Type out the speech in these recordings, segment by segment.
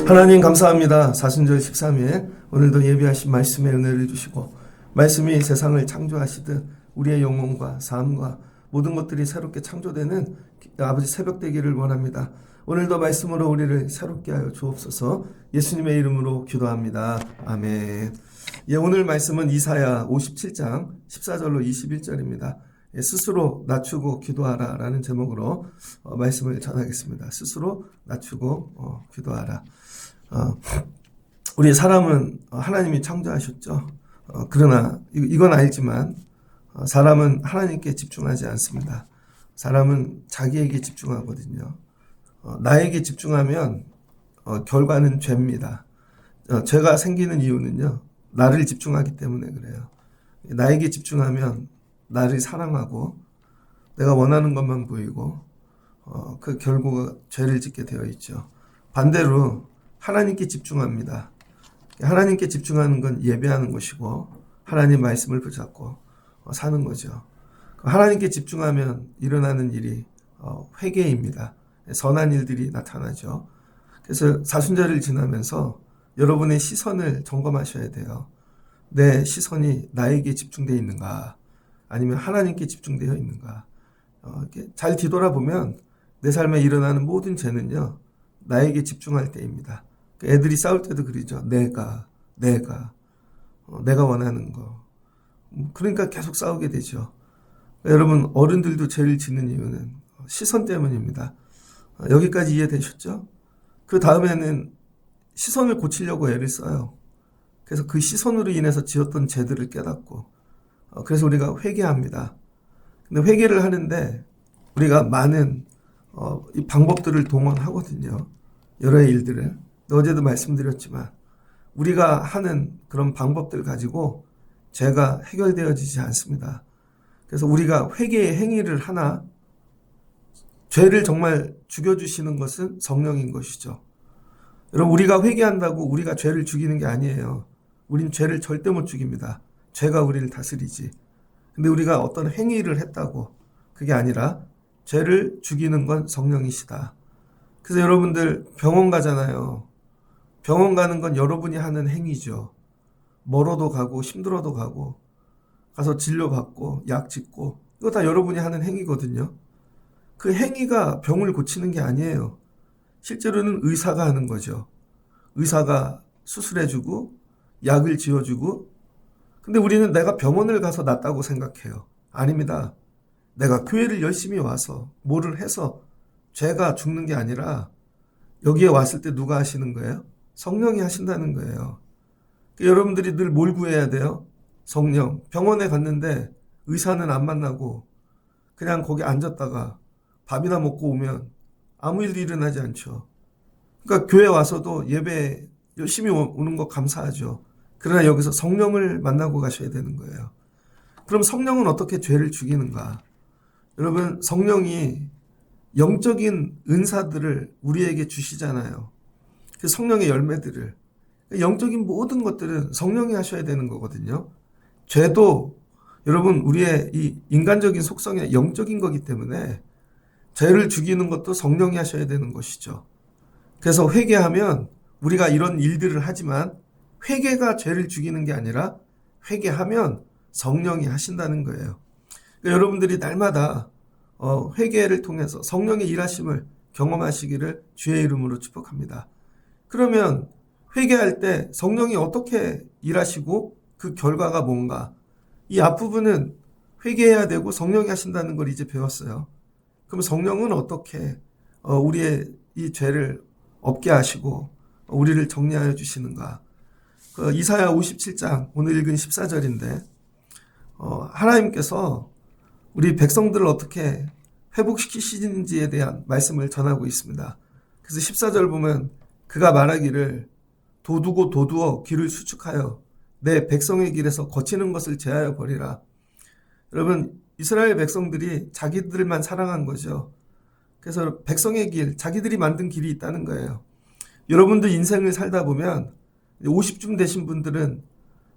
하나님 감사합니다. 사순절 13일 오늘도 예비하신 말씀의 은혜를 주시고 말씀이 세상을 창조하시듯 우리의 영혼과 삶과 모든 것들이 새롭게 창조되는 아버지 새벽 되기를 원합니다. 오늘도 말씀으로 우리를 새롭게 하여 주옵소서. 예수님의 이름으로 기도합니다. 아멘. 오늘 말씀은 이사야 57장 14절로 21절입니다. 스스로 낮추고 기도하라 라는 제목으로 말씀을 전하겠습니다. 스스로 낮추고 기도하라. 우리 사람은 하나님이 창조하셨죠. 그러나 이건 알지만 사람은 하나님께 집중하지 않습니다. 사람은 자기에게 집중하거든요. 나에게 집중하면 결과는 죄입니다. 죄가 생기는 이유는요, 나를 집중하기 때문에 그래요. 나에게 집중하면 나를 사랑하고 내가 원하는 것만 보이고 그 결과가 죄를 짓게 되어 있죠. 반대로 하나님께 집중합니다. 하나님께 집중하는 건 예배하는 것이고 하나님 말씀을 붙잡고 사는 거죠. 하나님께 집중하면 일어나는 일이 회개입니다. 선한 일들이 나타나죠. 그래서 사순절을 지나면서 여러분의 시선을 점검하셔야 돼요. 내 시선이 나에게 집중되어 있는가, 아니면 하나님께 집중되어 있는가. 이렇게 잘 뒤돌아보면 내 삶에 일어나는 모든 죄는요, 나에게 집중할 때입니다. 애들이 싸울 때도 그러죠. 내가 원하는 거. 그러니까 계속 싸우게 되죠. 여러분, 어른들도 죄를 짓는 이유는 시선 때문입니다. 여기까지 이해되셨죠? 그 다음에는 시선을 고치려고 애를 써요. 그래서 그 시선으로 인해서 지었던 죄들을 깨닫고, 그래서 우리가 회개합니다. 근데 회개를 하는데 우리가 많은 이 방법들을 동원하거든요. 여러 일들을. 어제도 말씀드렸지만 우리가 하는 그런 방법들 가지고 죄가 해결되어지지 않습니다. 그래서 우리가 회개의 행위를 하나, 죄를 정말 죽여주시는 것은 성령인 것이죠. 여러분, 우리가 회개한다고 우리가 죄를 죽이는 게 아니에요. 우린 죄를 절대 못 죽입니다. 죄가 우리를 다스리지. 근데 우리가 어떤 행위를 했다고, 그게 아니라 죄를 죽이는 건 성령이시다. 그래서 여러분들 병원 가잖아요. 병원 가는 건 여러분이 하는 행위죠. 멀어도 가고 힘들어도 가고 가서 진료받고 약 짓고, 이거 다 여러분이 하는 행위거든요. 그 행위가 병을 고치는 게 아니에요. 실제로는 의사가 하는 거죠. 의사가 수술해주고 약을 지어주고. 근데 우리는 내가 병원을 가서 낫다고 생각해요. 아닙니다. 내가 교회를 열심히 와서 뭐를 해서 죄가 죽는 게 아니라 여기에 왔을 때 누가 하시는 거예요? 성령이 하신다는 거예요. 여러분들이 늘 뭘 구해야 돼요? 성령. 병원에 갔는데 의사는 안 만나고 그냥 거기 앉았다가 밥이나 먹고 오면 아무 일도 일어나지 않죠. 그러니까 교회 와서도 예배 열심히 오는 거 감사하죠. 그러나 여기서 성령을 만나고 가셔야 되는 거예요. 그럼 성령은 어떻게 죄를 죽이는가? 여러분, 성령이 영적인 은사들을 우리에게 주시잖아요. 그 성령의 열매들을. 영적인 모든 것들은 성령이 하셔야 되는 거거든요. 죄도 여러분, 우리의 이 인간적인 속성의 영적인 거기 때문에 죄를 죽이는 것도 성령이 하셔야 되는 것이죠. 그래서 회개하면 우리가 이런 일들을 하지만 회개가 죄를 죽이는 게 아니라 회개하면 성령이 하신다는 거예요. 그러니까 여러분들이 날마다 회개를 통해서 성령의 일하심을 경험하시기를 주의 이름으로 축복합니다. 그러면 회개할 때 성령이 어떻게 일하시고 그 결과가 뭔가, 이 앞부분은 회개해야 되고 성령이 하신다는 걸 이제 배웠어요. 그럼 성령은 어떻게 우리의 이 죄를 없게 하시고 우리를 정리하여 주시는가? 이사야 57장 오늘 읽은 14절인데 하나님께서 우리 백성들을 어떻게 회복시키시는지에 대한 말씀을 전하고 있습니다. 그래서 14절 보면 그가 말하기를 도두고 도두어 길을 수축하여 내 백성의 길에서 거치는 것을 제하여 버리라. 여러분, 이스라엘 백성들이 자기들만 사랑한 거죠. 그래서 백성의 길, 자기들이 만든 길이 있다는 거예요. 여러분들 인생을 살다 보면 50쯤 되신 분들은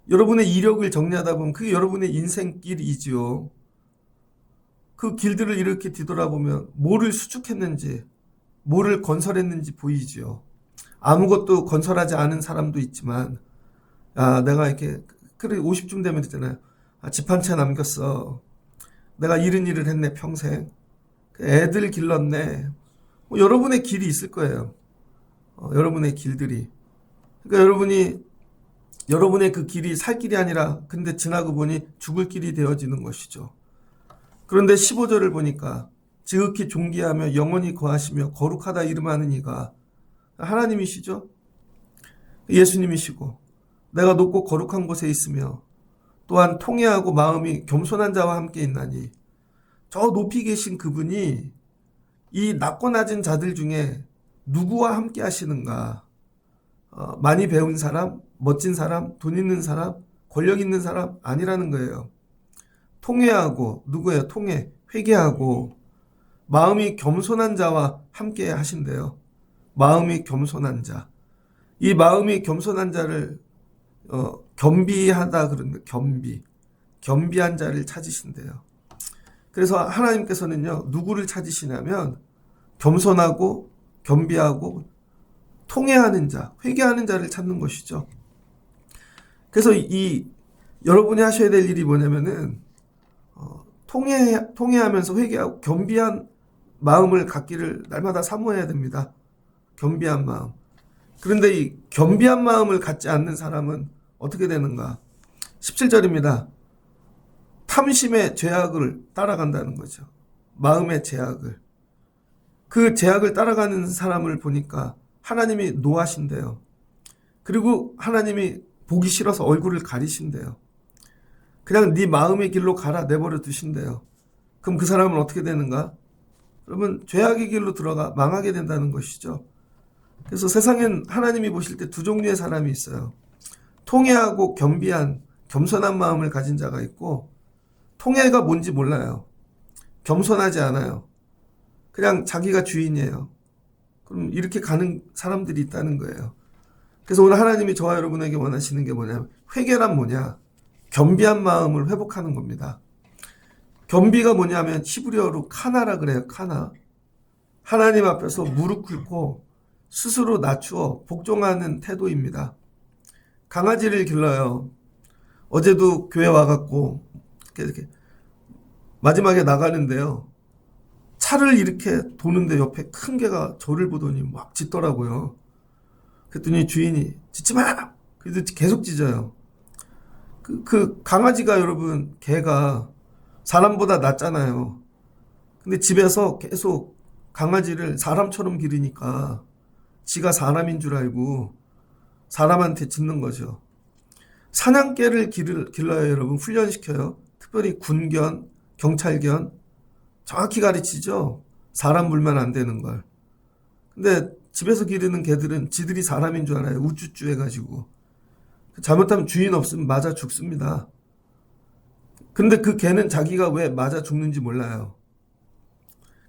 여러분의 이력을 정리하다 보면 그게 여러분의 인생길이지요. 그 길들을 이렇게 뒤돌아보면 뭐를 수축했는지, 뭐를 건설했는지 보이지요. 아무것도 건설하지 않은 사람도 있지만, 내가 이렇게, 그래, 50쯤 되면 되잖아요. 집 한 채 남겼어. 내가 이런 일을 했네, 평생. 애들 길렀네. 뭐 여러분의 길이 있을 거예요. 여러분의 길들이. 그러니까 여러분의 그 길이 살 길이 아니라, 근데 지나고 보니 죽을 길이 되어지는 것이죠. 그런데 15절을 보니까, 지극히 존귀하며 영원히 거하시며 거룩하다 이름하는 이가 하나님이시죠. 예수님이시고, 내가 높고 거룩한 곳에 있으며, 또한 통회하고 마음이 겸손한 자와 함께 있나니, 저 높이 계신 그분이 이 낮고 낮은 자들 중에 누구와 함께 하시는가? 많이 배운 사람, 멋진 사람, 돈 있는 사람, 권력 있는 사람 아니라는 거예요. 통회하고, 누구예요? 회개하고 마음이 겸손한 자와 함께 하신대요. 마음이 겸손한 자. 이 마음이 겸손한 자를 겸비하다 그러는데, 겸비한 자를 찾으신대요. 그래서 하나님께서는요, 누구를 찾으시냐면 겸손하고 겸비하고 통회하는 자, 회개하는 자를 찾는 것이죠. 그래서 여러분이 하셔야 될 일이 뭐냐면은 통회하면서 회개하고 겸비한 마음을 갖기를 날마다 사모해야 됩니다. 겸비한 마음. 그런데 이 겸비한 마음을 갖지 않는 사람은 어떻게 되는가? 17절입니다. 탐심의 죄악을 따라간다는 거죠. 마음의 죄악을. 그 죄악을 따라가는 사람을 보니까 하나님이 노하신대요. 그리고 하나님이 보기 싫어서 얼굴을 가리신대요. 그냥 네 마음의 길로 가라 내버려 두신대요. 그럼 그 사람은 어떻게 되는가? 그러면 죄악의 길로 들어가 망하게 된다는 것이죠. 그래서 세상엔 하나님이 보실 때 두 종류의 사람이 있어요. 통회하고 겸비한 겸손한 마음을 가진 자가 있고, 통회가 뭔지 몰라요. 겸손하지 않아요. 그냥 자기가 주인이에요. 그럼 이렇게 가는 사람들이 있다는 거예요. 그래서 오늘 하나님이 저와 여러분에게 원하시는 게 뭐냐면, 회개란 뭐냐? 겸비한 마음을 회복하는 겁니다. 겸비가 뭐냐면 히브리어로 카나라 그래요. 카나. 하나님 앞에서 무릎 꿇고 스스로 낮추어 복종하는 태도입니다. 강아지를 길러요. 어제도 교회 와갖고 이렇게 마지막에 나가는데요. 차를 이렇게 도는데 옆에 큰 개가 저를 보더니 막 짖더라고요. 그랬더니 주인이 짖지 마! 그래도 계속 짖어요. 그 강아지가 여러분, 개가 사람보다 낫잖아요. 근데 집에서 계속 강아지를 사람처럼 기르니까 지가 사람인 줄 알고 사람한테 짖는 거죠. 사냥개를 길러요, 여러분. 훈련시켜요. 특별히 군견, 경찰견. 정확히 가르치죠. 사람 물면 안 되는 걸. 근데 집에서 기르는 개들은 지들이 사람인 줄 알아요. 우쭈쭈 해가지고. 잘못하면 주인 없으면 맞아 죽습니다. 근데 그 개는 자기가 왜 맞아 죽는지 몰라요.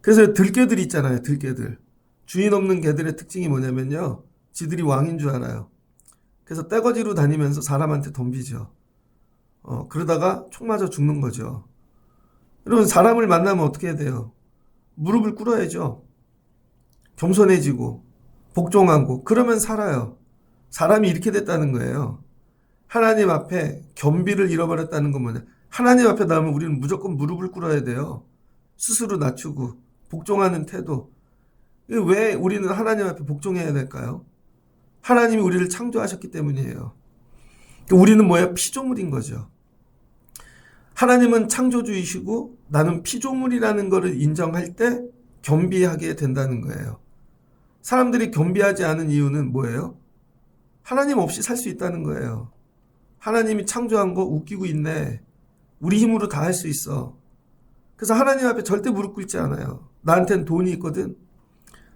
그래서 들개들 있잖아요. 들개들. 주인 없는 개들의 특징이 뭐냐면요. 지들이 왕인 줄 알아요. 그래서 떼거지로 다니면서 사람한테 덤비죠. 그러다가 총 맞아 죽는 거죠. 여러분, 사람을 만나면 어떻게 해야 돼요? 무릎을 꿇어야죠. 겸손해지고 복종하고 그러면 살아요. 사람이 이렇게 됐다는 거예요. 하나님 앞에 겸비를 잃어버렸다는 건 뭐냐? 하나님 앞에 나오면 우리는 무조건 무릎을 꿇어야 돼요. 스스로 낮추고 복종하는 태도. 왜 우리는 하나님 앞에 복종해야 될까요? 하나님이 우리를 창조하셨기 때문이에요. 우리는 뭐예요? 피조물인 거죠. 하나님은 창조주이시고 나는 피조물이라는 것을 인정할 때 겸비하게 된다는 거예요. 사람들이 겸비하지 않은 이유는 뭐예요? 하나님 없이 살 수 있다는 거예요. 하나님이 창조한 거 웃기고 있네. 우리 힘으로 다 할 수 있어. 그래서 하나님 앞에 절대 무릎 꿇지 않아요. 나한테는 돈이 있거든.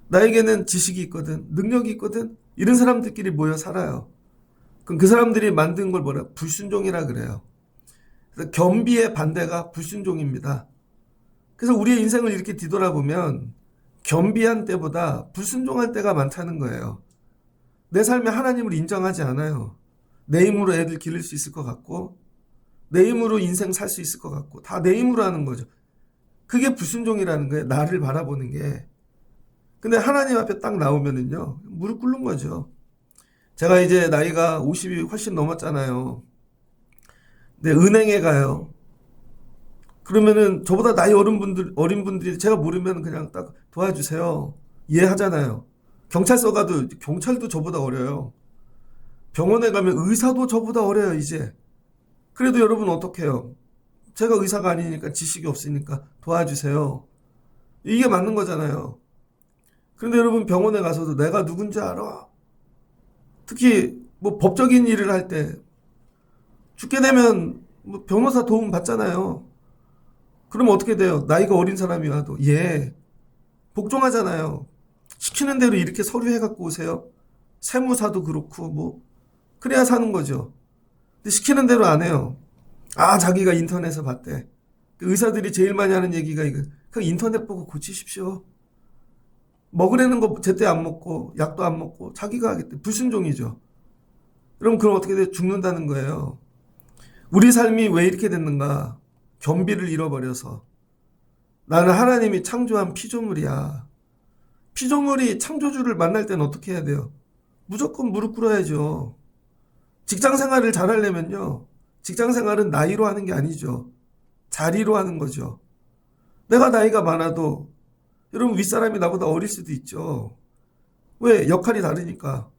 나에게는 지식이 있거든. 능력이 있거든. 이런 사람들끼리 모여 살아요. 그럼 그 사람들이 만든 걸 뭐라? 불순종이라 그래요. 그래서 겸비의 반대가 불순종입니다. 그래서 우리의 인생을 이렇게 뒤돌아보면 겸비한 때보다 불순종할 때가 많다는 거예요. 내 삶에 하나님을 인정하지 않아요. 내 힘으로 애들 기를 수 있을 것 같고, 내 힘으로 인생 살 수 있을 것 같고, 다 내 힘으로 하는 거죠. 그게 불순종이라는 거예요. 나를 바라보는 게. 근데 하나님 앞에 딱 나오면은요, 무릎 꿇는 거죠. 제가 이제 나이가 50이 훨씬 넘었잖아요. 근데 은행에 가요. 그러면은 저보다 나이 어린 분들이 제가 모르면 그냥 딱 도와주세요. 이해하잖아요. 경찰서 가도 경찰도 저보다 어려요. 병원에 가면 의사도 저보다 어려요, 이제. 그래도 여러분 어떡해요? 제가 의사가 아니니까 지식이 없으니까 도와주세요. 이게 맞는 거잖아요. 그런데 여러분 병원에 가서도 내가 누군지 알아? 특히 뭐 법적인 일을 할 때 죽게 되면 뭐 변호사 도움 받잖아요. 그러면 어떻게 돼요? 나이가 어린 사람이 와도 예, 복종하잖아요. 시키는 대로 이렇게 서류 해갖고 오세요. 세무사도 그렇고 뭐 그래야 사는 거죠. 근데 시키는 대로 안 해요. 아, 자기가 인터넷에서 봤대. 의사들이 제일 많이 하는 얘기가 이거. 그 인터넷 보고 고치십시오. 먹으려는 거 제때 안 먹고 약도 안 먹고 자기가 하겠대. 불순종이죠. 그럼 어떻게 돼? 죽는다는 거예요. 우리 삶이 왜 이렇게 됐는가? 겸비를 잃어버려서. 나는 하나님이 창조한 피조물이야. 피조물이 창조주를 만날 때는 어떻게 해야 돼요? 무조건 무릎 꿇어야죠. 직장 생활을 잘하려면요. 직장 생활은 나이로 하는 게 아니죠. 자리로 하는 거죠. 내가 나이가 많아도 여러분 윗사람이 나보다 어릴 수도 있죠. 왜? 역할이 다르니까.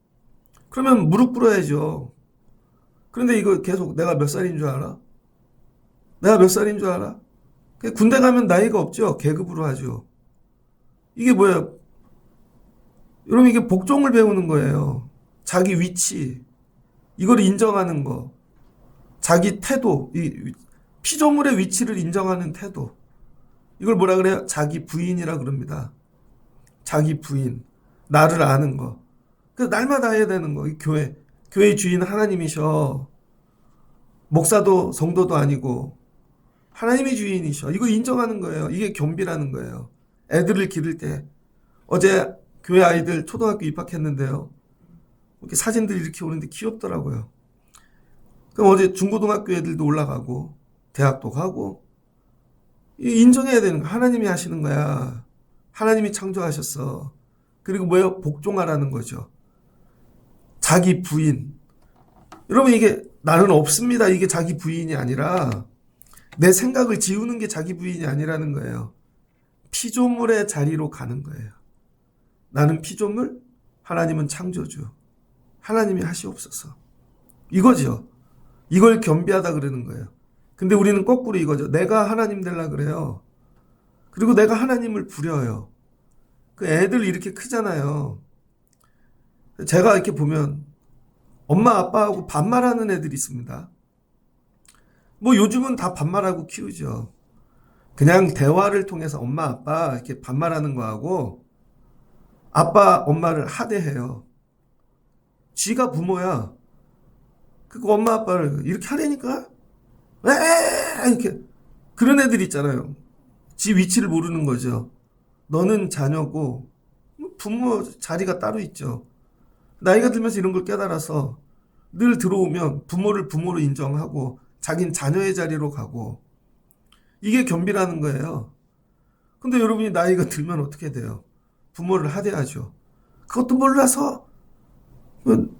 그러면 무릎 꿇어야죠. 그런데 이거 계속 내가 몇 살인 줄 알아? 내가 몇 살인 줄 알아? 군대 가면 나이가 없죠. 계급으로 하죠. 이게 뭐야? 여러분 이게 복종을 배우는 거예요. 자기 위치. 이걸 인정하는 거. 자기 태도. 이 피조물의 위치를 인정하는 태도. 이걸 뭐라 그래요? 자기 부인이라 그럽니다. 자기 부인. 나를 아는 거. 그래서 날마다 해야 되는 거. 이 교회 주인 하나님이셔. 목사도 성도도 아니고 하나님이 주인이셔. 이거 인정하는 거예요. 이게 겸비라는 거예요. 애들을 기를 때. 어제 교회 아이들 초등학교 입학했는데요. 이렇게 사진들이 이렇게 오는데 귀엽더라고요. 그럼 어제 중고등학교 애들도 올라가고 대학도 가고 인정해야 되는 거. 하나님이 하시는 거야. 하나님이 창조하셨어. 그리고 뭐예요? 복종하라는 거죠. 자기 부인. 여러분 이게 나는 없습니다. 이게 자기 부인이 아니라 내 생각을 지우는 게 자기 부인이 아니라는 거예요. 피조물의 자리로 가는 거예요. 나는 피조물, 하나님은 창조주. 하나님이 하시옵소서. 이거죠. 이걸 겸비하다 그러는 거예요. 근데 우리는 거꾸로 이거죠. 내가 하나님 되려 그래요. 그리고 내가 하나님을 부려요. 그 애들 이렇게 크잖아요. 제가 이렇게 보면 엄마 아빠하고 반말하는 애들이 있습니다. 뭐 요즘은 다 반말하고 키우죠. 그냥 대화를 통해서 엄마 아빠 이렇게 반말하는 거하고 아빠 엄마를 하대해요. 지가 부모야. 그거 엄마 아빠를 이렇게 하려니까 왜 이렇게 그런 애들 있잖아요. 지 위치를 모르는 거죠. 너는 자녀고 부모 자리가 따로 있죠. 나이가 들면서 이런 걸 깨달아서 늘 들어오면 부모를 부모로 인정하고 자긴 자녀의 자리로 가고 이게 겸비라는 거예요. 근데 여러분이 나이가 들면 어떻게 돼요? 부모를 하대하죠. 그것도 몰라서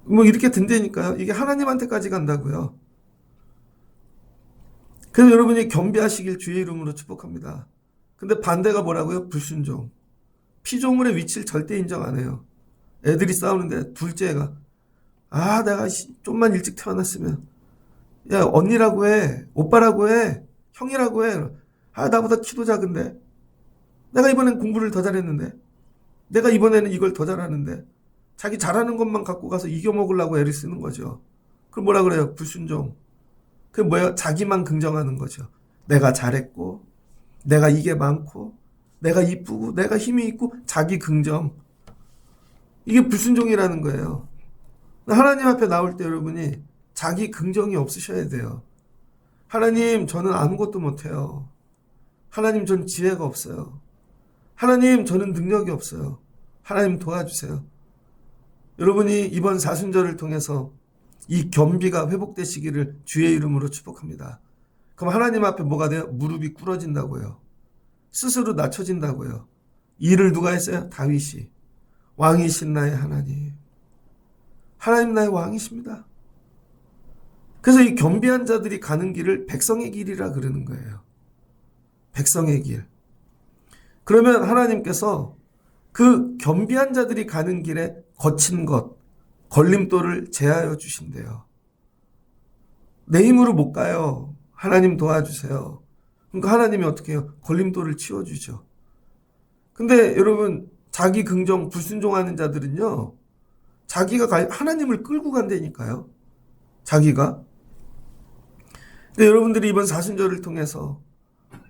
뭐 이렇게 된다니까요. 이게 하나님한테까지 간다고요. 그래서 여러분이 겸비하시길 주의 이름으로 축복합니다. 근데 반대가 뭐라고요? 불순종. 피조물의 위치를 절대 인정 안 해요. 애들이 싸우는데 둘째가 내가 좀만 일찍 태어났으면 야 언니라고 해. 오빠라고 해. 형이라고 해. 나보다 키도 작은데. 내가 이번엔 공부를 더 잘했는데. 내가 이번에는 이걸 더 잘하는데. 자기 잘하는 것만 갖고 가서 이겨먹으려고 애를 쓰는 거죠. 그럼 뭐라 그래요? 불순종. 그게 뭐예요? 자기만 긍정하는 거죠. 내가 잘했고 내가 이게 많고 내가 이쁘고 내가 힘이 있고 자기 긍정. 이게 불순종이라는 거예요. 하나님 앞에 나올 때 여러분이 자기 긍정이 없으셔야 돼요. 하나님 저는 아무것도 못해요. 하나님 저는 지혜가 없어요. 하나님 저는 능력이 없어요. 하나님 도와주세요. 여러분이 이번 사순절을 통해서 이 겸비가 회복되시기를 주의 이름으로 축복합니다. 그럼 하나님 앞에 뭐가 돼요? 무릎이 꿇어진다고요. 스스로 낮춰진다고요. 일을 누가 했어요? 다윗이. 왕이신 나의 하나님. 하나님 나의 왕이십니다. 그래서 이 겸비한 자들이 가는 길을 백성의 길이라 그러는 거예요. 백성의 길. 그러면 하나님께서 그 겸비한 자들이 가는 길에 거친 것, 걸림돌을 제하여 주신대요. 내 힘으로 못 가요. 하나님 도와주세요. 그러니까 하나님이 어떻게 해요? 걸림돌을 치워주죠. 근데 여러분, 자기 긍정, 불순종하는 자들은요, 자기가 하나님을 끌고 간다니까요. 자기가. 근데 여러분들이 이번 사순절을 통해서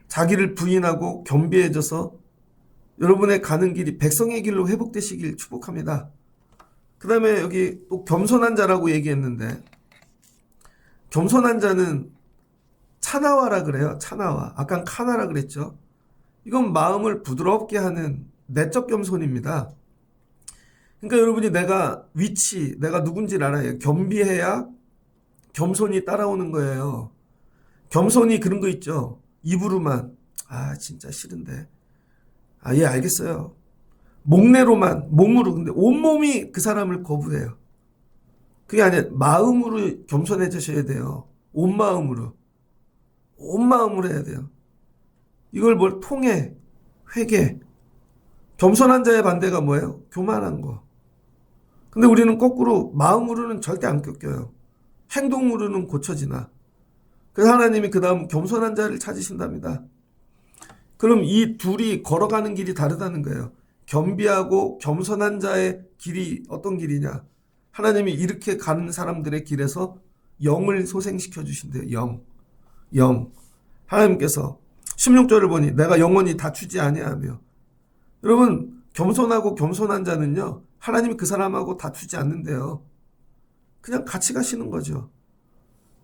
자기를 부인하고 겸비해져서 여러분의 가는 길이 백성의 길로 회복되시길 축복합니다. 그 다음에 여기 또 겸손한 자라고 얘기했는데, 겸손한 자는 차나와라 그래요. 차나와. 아까 카나라 그랬죠. 이건 마음을 부드럽게 하는 내적 겸손입니다. 그러니까 여러분이 내가 누군지를 알아요. 겸비해야 겸손이 따라오는 거예요. 겸손이 그런 거 있죠. 입으로만 진짜 싫은데 예 알겠어요. 목내로만 몸으로 근데 온몸이 그 사람을 거부해요. 그게 아니라 마음으로 겸손해지셔야 돼요. 온 마음으로 해야 돼요. 이걸 통해 회개. 겸손한 자의 반대가 뭐예요? 교만한 거. 근데 우리는 거꾸로 마음으로는 절대 안 꺾여요. 행동으로는 고쳐지나. 그래서 하나님이 그 다음 겸손한 자를 찾으신답니다. 그럼 이 둘이 걸어가는 길이 다르다는 거예요. 겸비하고 겸손한 자의 길이 어떤 길이냐. 하나님이 이렇게 가는 사람들의 길에서 영을 소생시켜 주신대요. 영. 하나님께서 16절을 보니 내가 영원히 다투지 아니하며. 여러분, 겸손하고 겸손한 자는요, 하나님이 그 사람하고 다투지 않는데요. 그냥 같이 가시는 거죠.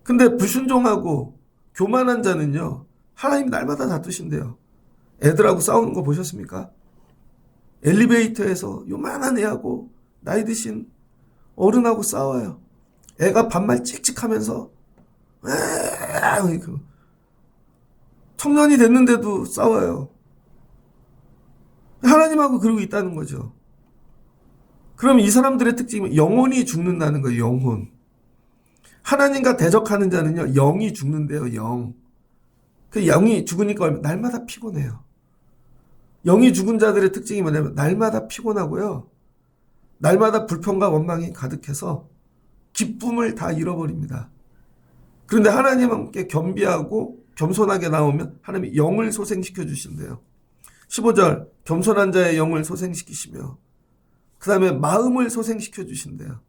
근데 불순종하고 교만한 자는요, 하나님 날마다 다투신대요. 애들하고 싸우는 거 보셨습니까? 엘리베이터에서 요만한 애하고 나이 드신 어른하고 싸워요. 애가 반말 찍찍하면서 청년이 됐는데도 싸워요. 하나님하고 그러고 있다는 거죠. 그럼 이 사람들의 특징은 영혼이 죽는다는 거예요. 영혼. 하나님과 대적하는 자는요, 영이 죽는데요. 영. 그 영이 죽으니까 날마다 피곤해요. 영이 죽은 자들의 특징이 뭐냐면 날마다 피곤하고요. 날마다 불평과 원망이 가득해서 기쁨을 다 잃어버립니다. 그런데 하나님 함께 겸비하고 겸손하게 나오면 하나님이 영을 소생시켜 주신대요. 15절 겸손한 자의 영을 소생시키시며 그 다음에 마음을 소생시켜 주신대요.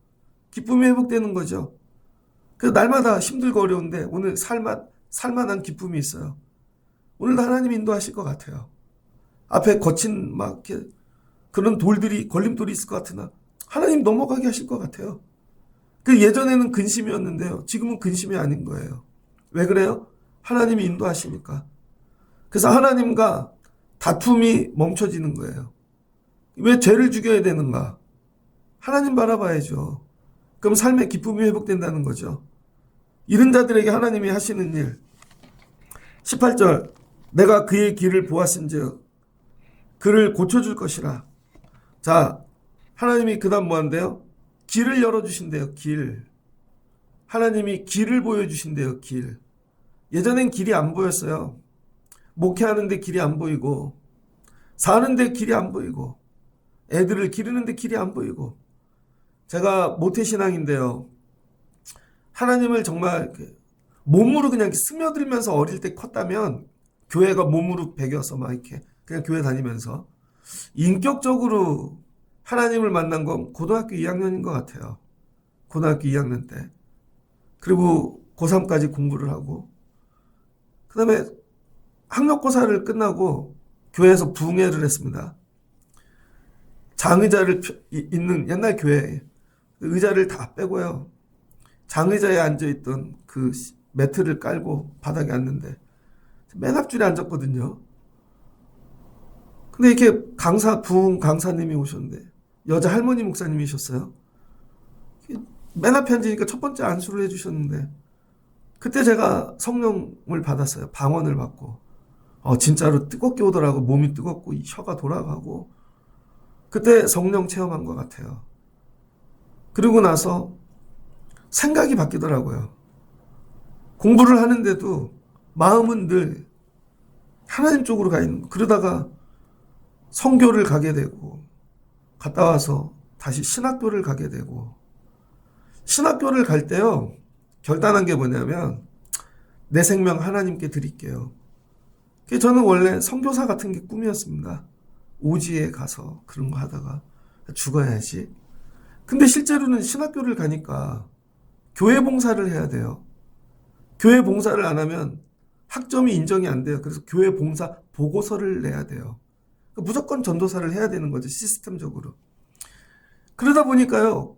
기쁨이 회복되는 거죠. 그래서 날마다 힘들고 어려운데 오늘 살만한 기쁨이 있어요. 오늘도 하나님 인도하실 것 같아요. 앞에 거친 막 이렇게 그런 걸림돌이 있을 것 같으나 하나님 넘어가게 하실 것 같아요. 그 예전에는 근심이었는데요. 지금은 근심이 아닌 거예요. 왜 그래요? 하나님이 인도하시니까. 그래서 하나님과 다툼이 멈춰지는 거예요. 왜 죄를 죽여야 되는가? 하나님 바라봐야죠. 그럼 삶의 기쁨이 회복된다는 거죠. 이런 자들에게 하나님이 하시는 일. 18절 내가 그의 길을 보았은즉 그를 고쳐줄 것이라. 자, 하나님이 그 다음 뭐 한대요? 길을 열어주신대요. 길. 하나님이 길을 보여주신대요. 길. 예전엔 길이 안 보였어요. 목회하는데 길이 안 보이고 사는데 길이 안 보이고 애들을 기르는데 길이 안 보이고. 제가 모태신앙인데요. 하나님을 정말 몸으로 그냥 스며들면서 어릴 때 컸다면 교회가 몸으로 배겨서 막 이렇게 그냥 교회 다니면서 인격적으로 하나님을 만난 건 고등학교 2학년인 것 같아요. 고등학교 2학년 때. 그리고 고3까지 공부를 하고 그 다음에 학력고사를 끝나고 교회에서 부흥회를 했습니다. 장의자를 있는 옛날 교회 의자를 다 빼고요. 장의자에 앉아있던 그 매트를 깔고 바닥에 앉는데 맨 앞줄에 앉았거든요. 근데 이렇게 부흥 강사님이 오셨는데 여자 할머니 목사님이셨어요. 맨 앞에 앉으니까 첫 번째 안수를 해주셨는데 그때 제가 성령을 받았어요. 방언을 받고. 진짜로 뜨겁게 오더라고. 몸이 뜨겁고 혀가 돌아가고. 그때 성령 체험한 것 같아요. 그리고 나서 생각이 바뀌더라고요. 공부를 하는데도 마음은 늘 하나님 쪽으로 가 있는 거. 그러다가 선교를 가게 되고 갔다 와서 다시 신학교를 가게 되고 신학교를 갈 때요. 결단한 게 뭐냐면 내 생명 하나님께 드릴게요. 저는 원래 선교사 같은 게 꿈이었습니다. 오지에 가서 그런 거 하다가 죽어야지. 근데 실제로는 신학교를 가니까 교회 봉사를 해야 돼요. 교회 봉사를 안 하면 학점이 인정이 안 돼요. 그래서 교회 봉사 보고서를 내야 돼요. 무조건 전도사를 해야 되는 거죠. 시스템적으로. 그러다 보니까요.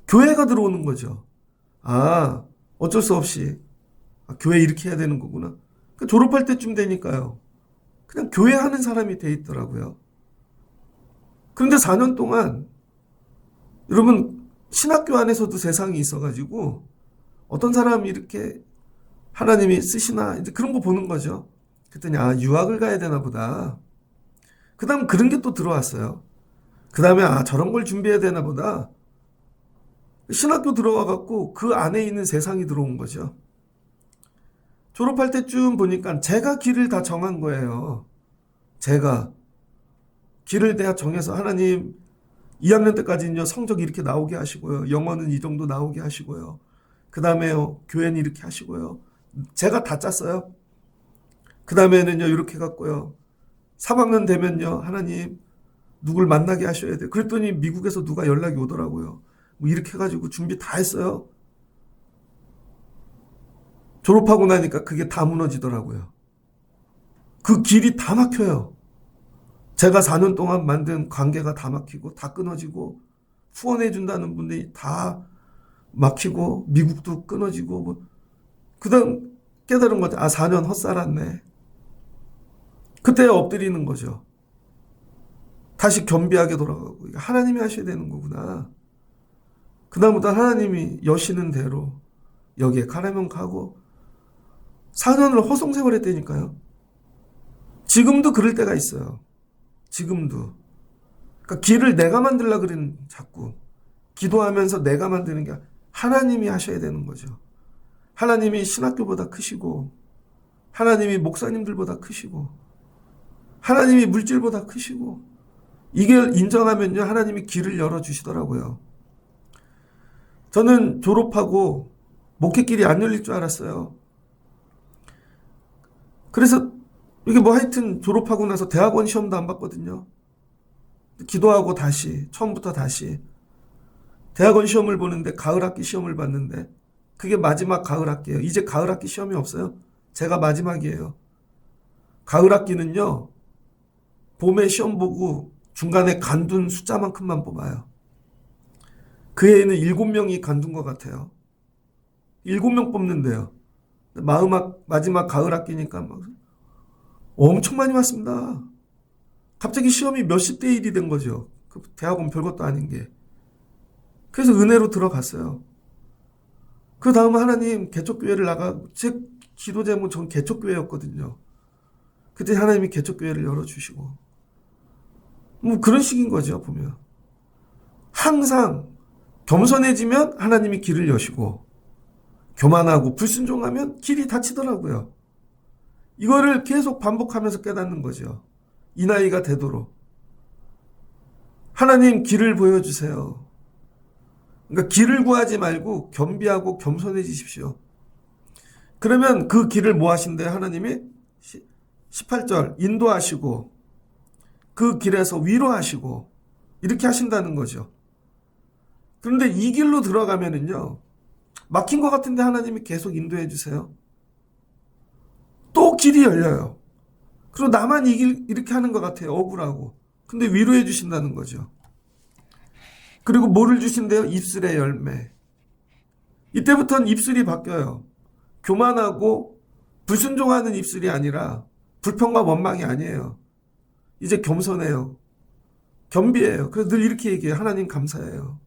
교회가 들어오는 거죠. 어쩔 수 없이 교회 이렇게 해야 되는 거구나. 졸업할 때쯤 되니까요. 그냥 교회 하는 사람이 돼 있더라고요. 그런데 4년 동안 여러분 신학교 안에서도 세상이 있어가지고 어떤 사람이 이렇게 하나님이 쓰시나 이제 그런 거 보는 거죠. 그랬더니 유학을 가야 되나 보다. 그 다음 그런 게 또 들어왔어요. 그 다음에 저런 걸 준비해야 되나 보다. 신학교 들어와갖고 그 안에 있는 세상이 들어온 거죠. 졸업할 때쯤 보니까 제가 길을 다 정한 거예요. 제가 길을 다 정해서 하나님 2학년 때까지는요 성적 이렇게 나오게 하시고요. 영어는 이 정도 나오게 하시고요. 그 다음에요 교회는 이렇게 하시고요. 제가 다 짰어요. 그 다음에는요 이렇게 해갖고요. 3학년 되면요 하나님 누굴 만나게 하셔야 돼요. 그랬더니 미국에서 누가 연락이 오더라고요. 이렇게 해가지고 준비 다 했어요. 졸업하고 나니까 그게 다 무너지더라고요. 그 길이 다 막혀요. 제가 4년 동안 만든 관계가 다 막히고 다 끊어지고 후원해 준다는 분들이 다 막히고 미국도 끊어지고 그 다음 깨달은 거죠. 4년 헛살았네. 그때 엎드리는 거죠. 다시 겸비하게 돌아가고 하나님이 하셔야 되는 거구나. 그 다음부터 하나님이 여시는 대로 여기에 가라면 가고 4년을 허송세월 했다니까요. 지금도 그럴 때가 있어요. 지금도. 그러니까 길을 내가 만들려고 그러는 자꾸 기도하면서 내가 만드는 게 하나님이 하셔야 되는 거죠. 하나님이 신학교보다 크시고 하나님이 목사님들보다 크시고 하나님이 물질보다 크시고 이게 인정하면요 하나님이 길을 열어주시더라고요. 저는 졸업하고 목회길이 안 열릴 줄 알았어요. 그래서 이게 하여튼 졸업하고 나서 대학원 시험도 안 봤거든요. 기도하고 다시 처음부터 다시 대학원 시험을 보는데 가을 학기 시험을 봤는데 그게 마지막 가을 학기예요. 이제 가을 학기 시험이 없어요. 제가 마지막이에요. 가을 학기는요. 봄에 시험 보고 중간에 간둔 숫자만큼만 뽑아요. 그 해에는 7명이 간둔 것 같아요. 7명 뽑는데요. 마지막 가을 학기니까 엄청 많이 왔습니다. 갑자기 시험이 몇십 대 1이 된 거죠. 대학원 별것도 아닌 게. 그래서 은혜로 들어갔어요. 그 다음 하나님 개척교회를 제 기도 제목은 전 개척교회였거든요. 그때 하나님이 개척교회를 열어주시고 그런 식인 거죠. 보면 항상 겸손해지면 하나님이 길을 여시고 교만하고 불순종하면 길이 닫히더라고요. 이거를 계속 반복하면서 깨닫는 거죠. 이 나이가 되도록. 하나님 길을 보여주세요. 그러니까 길을 구하지 말고 겸비하고 겸손해지십시오. 그러면 그 길을 뭐 하신대요? 하나님이 18절 인도하시고 그 길에서 위로하시고 이렇게 하신다는 거죠. 그런데 이 길로 들어가면은요. 막힌 것 같은데 하나님이 계속 인도해 주세요. 또 길이 열려요. 그리고 나만 이 길 이렇게 하는 것 같아요. 억울하고. 근데 위로해 주신다는 거죠. 그리고 뭐를 주신대요? 입술의 열매. 이때부터는 입술이 바뀌어요. 교만하고 불순종하는 입술이 아니라 불평과 원망이 아니에요. 이제 겸손해요. 겸비해요. 그래서 늘 이렇게 얘기해요. 하나님 감사해요.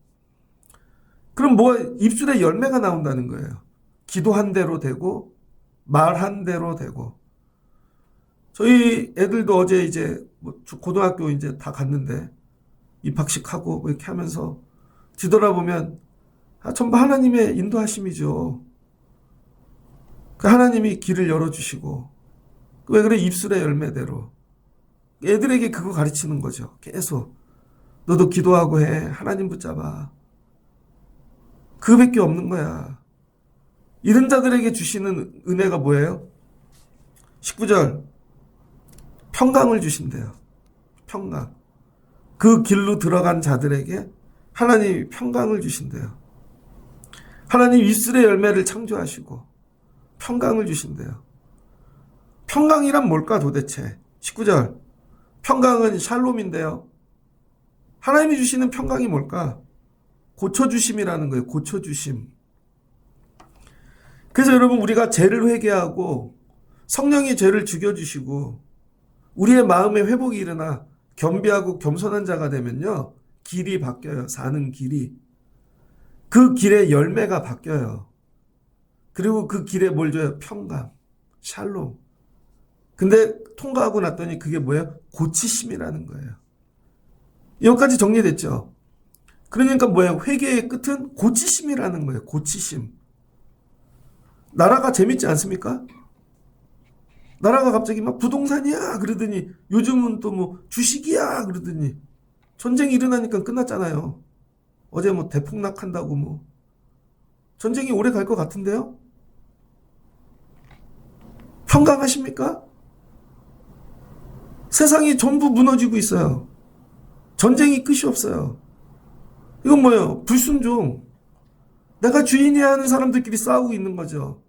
그럼 뭐 입술에 열매가 나온다는 거예요. 기도한 대로 되고 말한 대로 되고. 저희 애들도 어제 이제 뭐 고등학교 이제 다 갔는데 입학식 하고 뭐 이렇게 하면서 뒤돌아보면 전부 하나님의 인도하심이죠. 그 하나님이 길을 열어주시고 왜 그래 입술의 열매대로 애들에게 그거 가르치는 거죠. 계속 너도 기도하고 해. 하나님 붙잡아. 그거밖에 없는 거야. 이런 자들에게 주시는 은혜가 뭐예요? 19절 평강을 주신대요. 평강. 그 길로 들어간 자들에게 하나님이 평강을 주신대요. 하나님 입술의 열매를 창조하시고 평강을 주신대요. 평강이란 뭘까 도대체? 19절 평강은 샬롬인데요. 하나님이 주시는 평강이 뭘까? 고쳐주심이라는 거예요. 고쳐주심. 그래서 여러분 우리가 죄를 회개하고 성령이 죄를 죽여주시고 우리의 마음에 회복이 일어나 겸비하고 겸손한 자가 되면요. 길이 바뀌어요. 사는 길이. 그 길의 열매가 바뀌어요. 그리고 그 길에 뭘 줘요? 평강, 샬롬. 근데 통과하고 났더니 그게 뭐예요? 고치심이라는 거예요. 여기까지 정리됐죠? 그러니까 뭐예요? 회개의 끝은 고치심이라는 거예요. 고치심. 나라가 재밌지 않습니까? 나라가 갑자기 막 부동산이야 그러더니 요즘은 또 뭐 주식이야 그러더니 전쟁이 일어나니까 끝났잖아요. 어제 뭐 대폭락한다고 뭐 전쟁이 오래 갈 것 같은데요? 평강하십니까? 세상이 전부 무너지고 있어요. 전쟁이 끝이 없어요. 이건 뭐예요? 불순종. 내가 주인이야 하는 사람들끼리 싸우고 있는 거죠.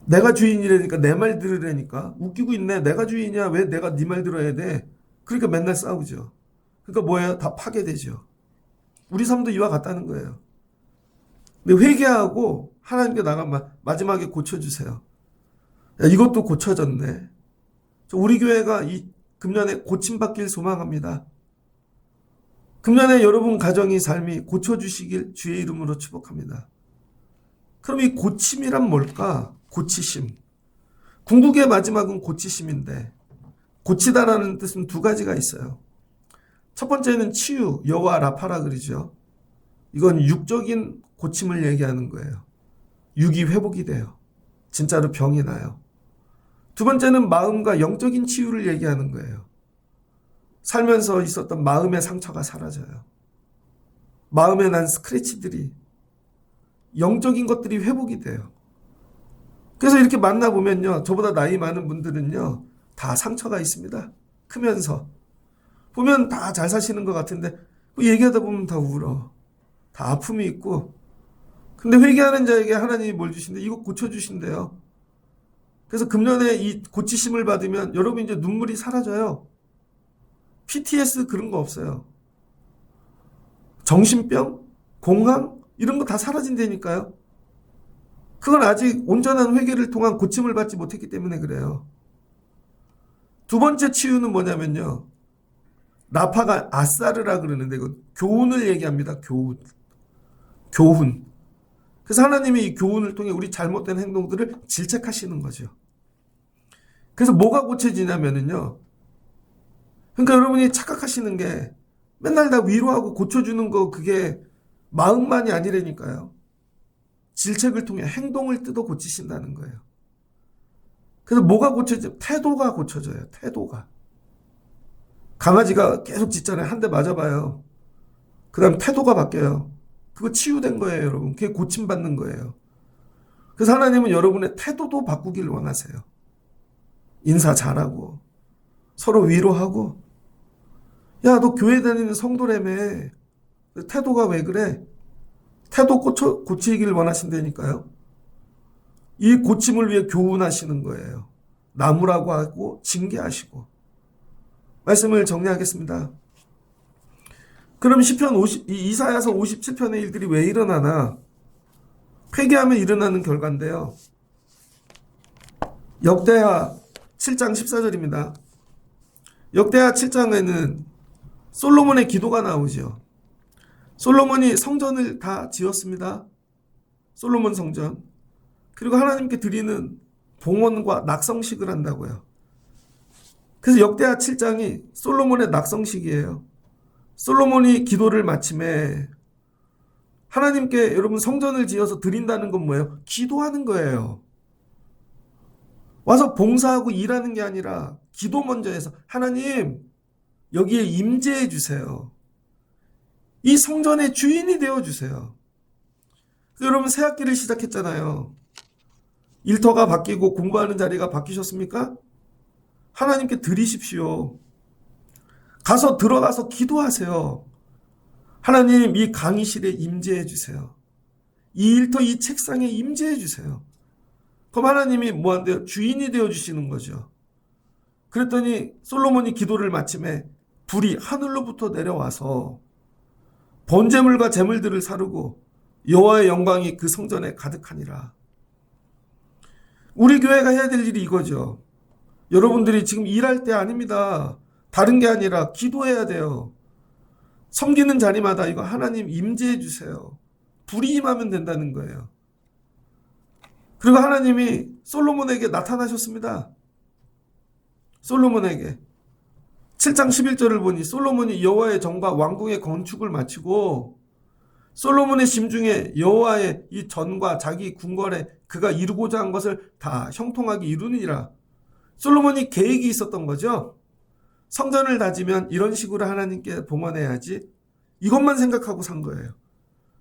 내가 주인이라니까 내 말 들으라니까 웃기고 있네. 내가 주인이야. 왜 내가 네 말 들어야 돼? 그러니까 맨날 싸우죠. 그러니까 뭐예요? 다 파괴되죠. 우리 삶도 이와 같다는 거예요. 근데 회개하고 하나님께 나가면 마지막에 고쳐주세요. 야, 이것도 고쳐졌네. 우리 교회가 이 금년에 고침받길 소망합니다. 금년에 여러분 가정이 삶이 고쳐주시길 주의 이름으로 축복합니다. 그럼 이 고침이란 뭘까? 고치심. 궁극의 마지막은 고치심인데 고치다라는 뜻은 두 가지가 있어요. 첫 번째는 치유, 여호와 라파라 그러죠. 이건 육적인 고침을 얘기하는 거예요. 육이 회복이 돼요. 진짜로 병이 나요. 두 번째는 마음과 영적인 치유를 얘기하는 거예요. 살면서 있었던 마음의 상처가 사라져요. 마음에 난 스크래치들이 영적인 것들이 회복이 돼요. 그래서 이렇게 만나보면요. 저보다 나이 많은 분들은요. 다 상처가 있습니다. 크면서. 보면 다 잘 사시는 것 같은데 얘기하다 보면 다 울어. 다 아픔이 있고. 근데 회개하는 자에게 하나님이 뭘 주신대? 이거 고쳐주신대요. 그래서 금년에 이 고치심을 받으면 여러분 이제 눈물이 사라져요. PTS 그런 거 없어요. 정신병, 공황 이런 거 다 사라진다니까요. 그건 아직 온전한 회개를 통한 고침을 받지 못했기 때문에 그래요. 두 번째 치유는 뭐냐면요. 라파가 아사르라 그러는데 이거 교훈을 얘기합니다. 교훈. 교훈. 그래서 하나님이 이 교훈을 통해 우리 잘못된 행동들을 질책하시는 거죠. 그래서 뭐가 고쳐지냐면요. 그러니까 여러분이 착각하시는 게 맨날 다 위로하고 고쳐주는 거 그게 마음만이 아니라니까요. 질책을 통해 행동을 뜯어 고치신다는 거예요. 그래서 뭐가 고쳐져요? 태도가 고쳐져요. 태도가. 강아지가 계속 짖잖아요. 한 대 맞아봐요. 그 다음 태도가 바뀌어요. 그거 치유된 거예요, 여러분. 그게 고침받는 거예요. 그래서 하나님은 여러분의 태도도 바꾸길 원하세요. 인사 잘하고 서로 위로하고 야, 너 교회 다니는 성도라며. 태도가 왜 그래? 태도 고치기를 원하신다니까요. 이 고침을 위해 교훈하시는 거예요. 나무라고 하고 징계하시고. 말씀을 정리하겠습니다. 그럼 시편 이사야서 57편의 일들이 왜 일어나나? 회개하면 일어나는 결과인데요. 역대하 7장 14절입니다. 역대하 7장에는 솔로몬의 기도가 나오죠. 솔로몬이 성전을 다 지었습니다. 솔로몬 성전. 그리고 하나님께 드리는 봉헌과 낙성식을 한다고요. 그래서 역대하 7장이 솔로몬의 낙성식이에요. 솔로몬이 기도를 마침에 하나님께 여러분 성전을 지어서 드린다는 건 뭐예요? 기도하는 거예요. 와서 봉사하고 일하는 게 아니라 기도 먼저 해서 하나님 여기에 임재해 주세요. 이 성전의 주인이 되어 주세요. 여러분 새학기를 시작했잖아요. 일터가 바뀌고 공부하는 자리가 바뀌셨습니까? 하나님께 드리십시오. 가서 들어가서 기도하세요. 하나님 이 강의실에 임재해 주세요. 이 일터 이 책상에 임재해 주세요. 그럼 하나님이 뭐한대요? 주인이 되어 주시는 거죠. 그랬더니 솔로몬이 기도를 마침에 불이 하늘로부터 내려와서 번제물과 제물들을 사르고 여호와의 영광이 그 성전에 가득하니라. 우리 교회가 해야 될 일이 이거죠. 여러분들이 지금 일할 때 아닙니다. 다른 게 아니라 기도해야 돼요. 섬기는 자리마다 이거 하나님 임재해 주세요. 불이 임하면 된다는 거예요. 그리고 하나님이 솔로몬에게 나타나셨습니다. 솔로몬에게 7장 11절을 보니 솔로몬이 여호와의 정과 왕궁의 건축을 마치고 솔로몬의 심중에 여호와의 이 전과 자기 궁궐에 그가 이루고자 한 것을 다 형통하게 이루니라. 솔로몬이 계획이 있었던 거죠. 성전을 다지면 이런 식으로 하나님께 봉헌해야지. 이것만 생각하고 산 거예요.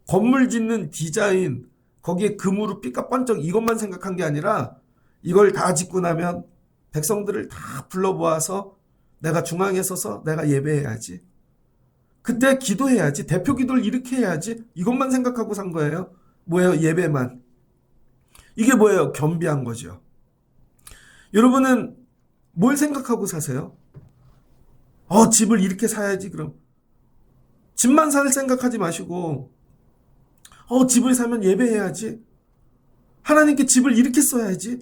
건물 짓는 디자인, 거기에 금으로 삐까뻔쩍 이것만 생각한 게 아니라 이걸 다 짓고 나면 백성들을 다 불러 모아서 내가 중앙에 서서 내가 예배해야지. 그때 기도해야지. 대표 기도를 이렇게 해야지. 이것만 생각하고 산 거예요. 뭐예요? 예배만. 이게 뭐예요? 겸비한 거죠. 여러분은 뭘 생각하고 사세요? 집을 이렇게 사야지 그럼. 집만 살 생각하지 마시고 집을 사면 예배해야지. 하나님께 집을 이렇게 써야지.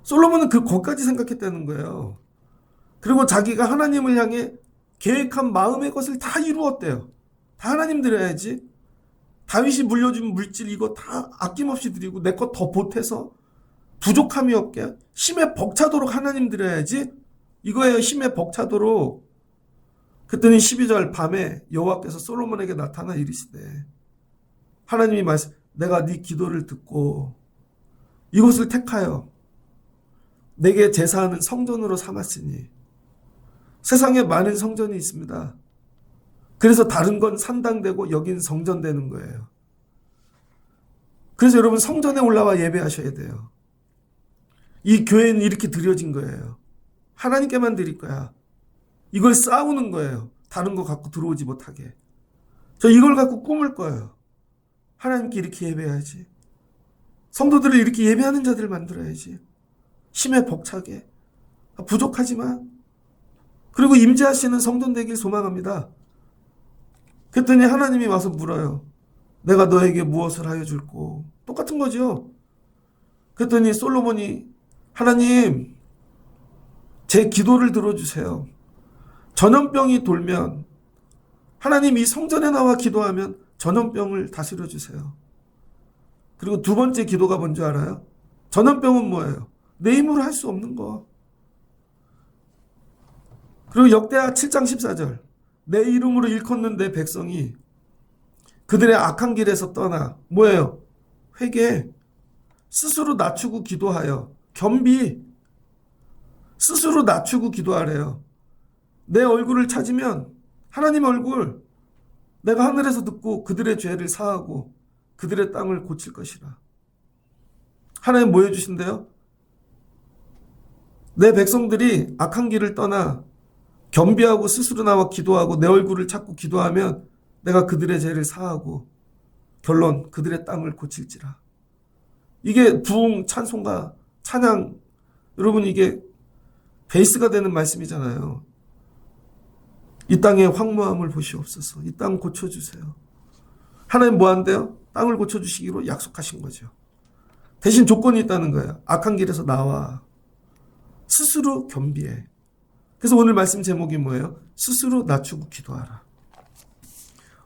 솔로몬은 거기까지 생각했다는 거예요. 그리고 자기가 하나님을 향해 계획한 마음의 것을 다 이루었대요. 다 하나님 드려야지. 다윗이 물려준 물질 이거 다 아낌없이 드리고 내 것 더 보태서 부족함이 없게 힘에 벅차도록 하나님 드려야지. 이거예요. 힘에 벅차도록. 그랬더니 12절 밤에 여호와께서 솔로몬에게 나타나 이르시되 하나님이 말씀 내가 네 기도를 듣고 이곳을 택하여 내게 제사하는 성전으로 삼았으니 세상에 많은 성전이 있습니다. 그래서 다른 건 산당되고 여긴 성전되는 거예요. 그래서 여러분 성전에 올라와 예배하셔야 돼요. 이 교회는 이렇게 드려진 거예요. 하나님께만 드릴 거야. 이걸 싸우는 거예요. 다른 거 갖고 들어오지 못하게. 저 이걸 갖고 꾸물 거예요. 하나님께 이렇게 예배해야지. 성도들을 이렇게 예배하는 자들을 만들어야지. 힘에 벅차게. 부족하지만 그리고 임재하시는 성전 되길 소망합니다. 그랬더니 하나님이 와서 물어요. 내가 너에게 무엇을 하여 줄꼬? 똑같은 거죠. 그랬더니 솔로몬이 하나님 제 기도를 들어주세요. 전염병이 돌면 하나님 이 성전에 나와 기도하면 전염병을 다스려 주세요. 그리고 두 번째 기도가 뭔지 알아요? 전염병은 뭐예요? 내 힘으로 할 수 없는 거. 그리고 역대하 7장 14절 내 이름으로 일컫는 내 백성이 그들의 악한 길에서 떠나 뭐예요? 회개. 스스로 낮추고 기도하여 겸비. 스스로 낮추고 기도하래요. 내 얼굴을 찾으면 하나님 얼굴 내가 하늘에서 듣고 그들의 죄를 사하고 그들의 땅을 고칠 것이라. 하나님 뭐 해주신대요? 내 백성들이 악한 길을 떠나 겸비하고 스스로 나와 기도하고 내 얼굴을 찾고 기도하면 내가 그들의 죄를 사하고 결론 그들의 땅을 고칠지라. 이게 부흥 찬송가 찬양 여러분 이게 베이스가 되는 말씀이잖아요. 이 땅의 황무함을 보시옵소서. 이 땅 고쳐주세요. 하나님 뭐 한대요? 땅을 고쳐주시기로 약속하신 거죠. 대신 조건이 있다는 거예요. 악한 길에서 나와. 스스로 겸비해. 그래서 오늘 말씀 제목이 뭐예요? 스스로 낮추고 기도하라.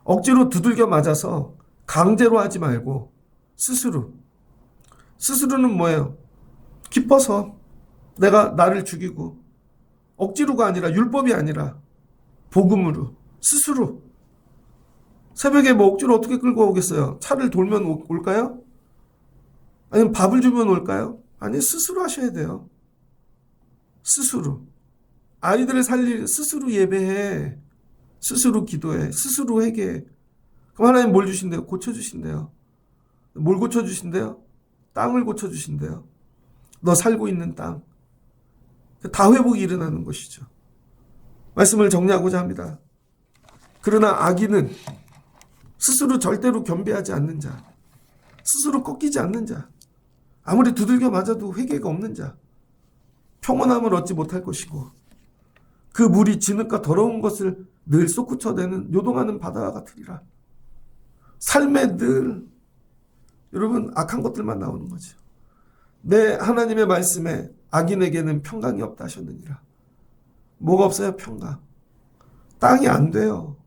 억지로 두들겨 맞아서 강제로 하지 말고 스스로는 뭐예요? 기뻐서 내가 나를 죽이고 억지로가 아니라 율법이 아니라 복음으로 스스로. 새벽에 뭐 억지로 어떻게 끌고 오겠어요? 차를 돌면 올까요? 아니면 밥을 주면 올까요? 아니, 스스로 하셔야 돼요. 스스로. 아이들을 살릴 스스로 예배해. 스스로 기도해. 스스로 회개해. 그럼 하나님 뭘 주신대요? 고쳐주신대요. 뭘 고쳐주신대요? 땅을 고쳐주신대요. 너 살고 있는 땅. 다 회복이 일어나는 것이죠. 말씀을 정리하고자 합니다. 그러나 악인은 스스로 절대로 겸비하지 않는 자, 스스로 꺾이지 않는 자, 아무리 두들겨 맞아도 회개가 없는 자, 평온함을 얻지 못할 것이고 그 물이 진흙과 더러운 것을 늘 솟구쳐대는 요동하는 바다와 같으리라. 삶에 늘 여러분 악한 것들만 나오는 거죠. 내 하나님의 말씀에 악인에게는 평강이 없다 하셨느니라. 뭐가 없어요? 평강. 땅이 안 돼요.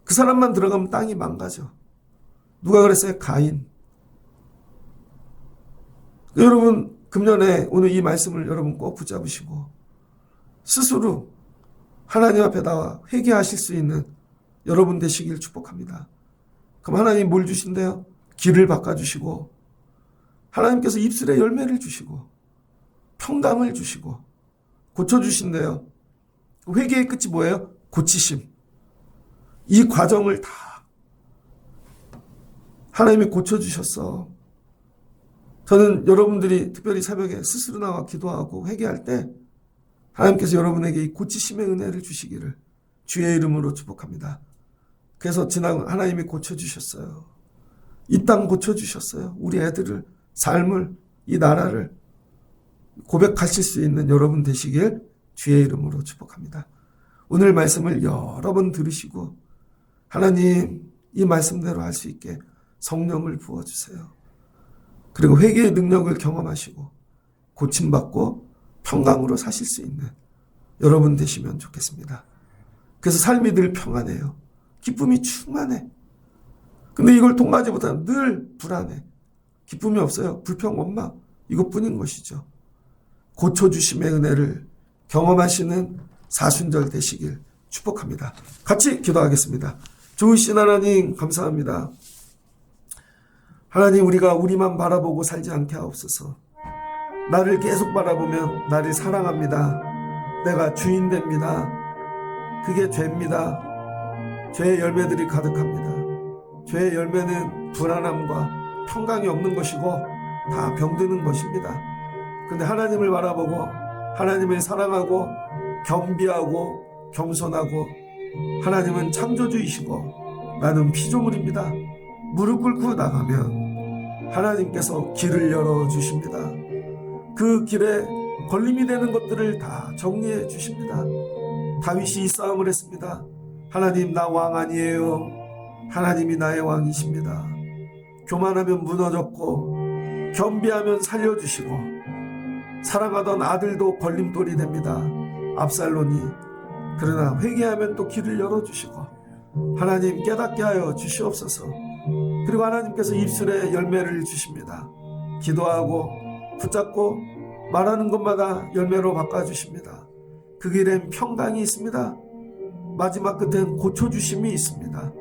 그 사람만 들어가면 땅이 망가져. 누가 그랬어요? 가인. 여러분 금년에 오늘 이 말씀을 여러분 꼭 붙잡으시고 스스로 하나님 앞에 나와 회개하실 수 있는 여러분 되시길 축복합니다. 그럼 하나님 뭘 주신대요? 길을 바꿔주시고 하나님께서 입술에 열매를 주시고 평강을 주시고 고쳐주신대요. 회개의 끝이 뭐예요? 고치심. 이 과정을 다 하나님이 고쳐주셨어. 저는 여러분들이 특별히 새벽에 스스로 나와 기도하고 회개할 때 하나님께서 여러분에게 이 고치심의 은혜를 주시기를 주의 이름으로 축복합니다. 그래서 지난 하나님이 고쳐주셨어요. 이 땅 고쳐주셨어요. 우리 애들을, 삶을, 이 나라를 고백하실 수 있는 여러분 되시길 주의 이름으로 축복합니다. 오늘 말씀을 여러 번 들으시고 하나님 이 말씀대로 할 수 있게 성령을 부어주세요. 그리고 회개의 능력을 경험하시고 고침받고 평강으로 사실 수 있는 여러분 되시면 좋겠습니다. 그래서 삶이 늘 평안해요. 기쁨이 충만해. 근데 이걸 통과하지 못하면 늘 불안해. 기쁨이 없어요. 불평, 원망 이것뿐인 것이죠. 고쳐주심의 은혜를 경험하시는 사순절 되시길 축복합니다. 같이 기도하겠습니다. 좋으신 하나님 감사합니다. 하나님 우리가 우리만 바라보고 살지 않게 하옵소서. 나를 계속 바라보면 나를 사랑합니다. 내가 주인 됩니다. 그게 죄입니다. 죄의 열매들이 가득합니다. 죄의 열매는 불안함과 평강이 없는 것이고 다 병드는 것입니다. 근데 하나님을 바라보고 하나님을 사랑하고 겸비하고 겸손하고 하나님은 창조주이시고 나는 피조물입니다. 무릎 꿇고 나가면 하나님께서 길을 열어주십니다. 그 길에 걸림이 되는 것들을 다 정리해 주십니다. 다윗이 이 싸움을 했습니다. 하나님 나 왕 아니에요. 하나님이 나의 왕이십니다. 교만하면 무너졌고 겸비하면 살려주시고 사랑하던 아들도 걸림돌이 됩니다. 압살론이. 그러나 회개하면 또 길을 열어주시고 하나님 깨닫게 하여 주시옵소서. 그리고 하나님께서 입술에 열매를 주십니다. 기도하고 붙잡고 말하는 것마다 열매로 바꿔주십니다. 그 길엔 평강이 있습니다. 마지막 끝엔 고쳐주심이 있습니다.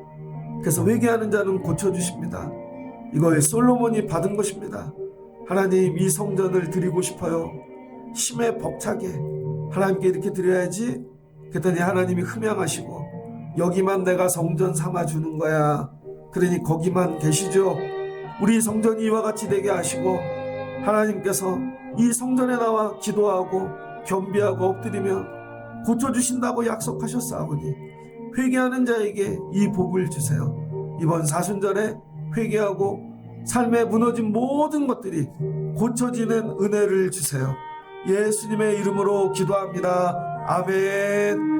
그래서 회개하는 자는 고쳐주십니다. 이걸 솔로몬이 받은 것입니다. 하나님 이 성전을 드리고 싶어요. 힘에 벅차게 하나님께 이렇게 드려야지. 그랬더니 하나님이 흠양하시고 여기만 내가 성전 삼아주는 거야. 그러니 거기만 계시죠. 우리 성전이 이와 같이 되게 하시고 하나님께서 이 성전에 나와 기도하고 겸비하고 엎드리며 고쳐주신다고 약속하셨사오니 회개하는 자에게 이 복을 주세요. 이번 사순절에 회개하고 삶에 무너진 모든 것들이 고쳐지는 은혜를 주세요. 예수님의 이름으로 기도합니다. 아멘.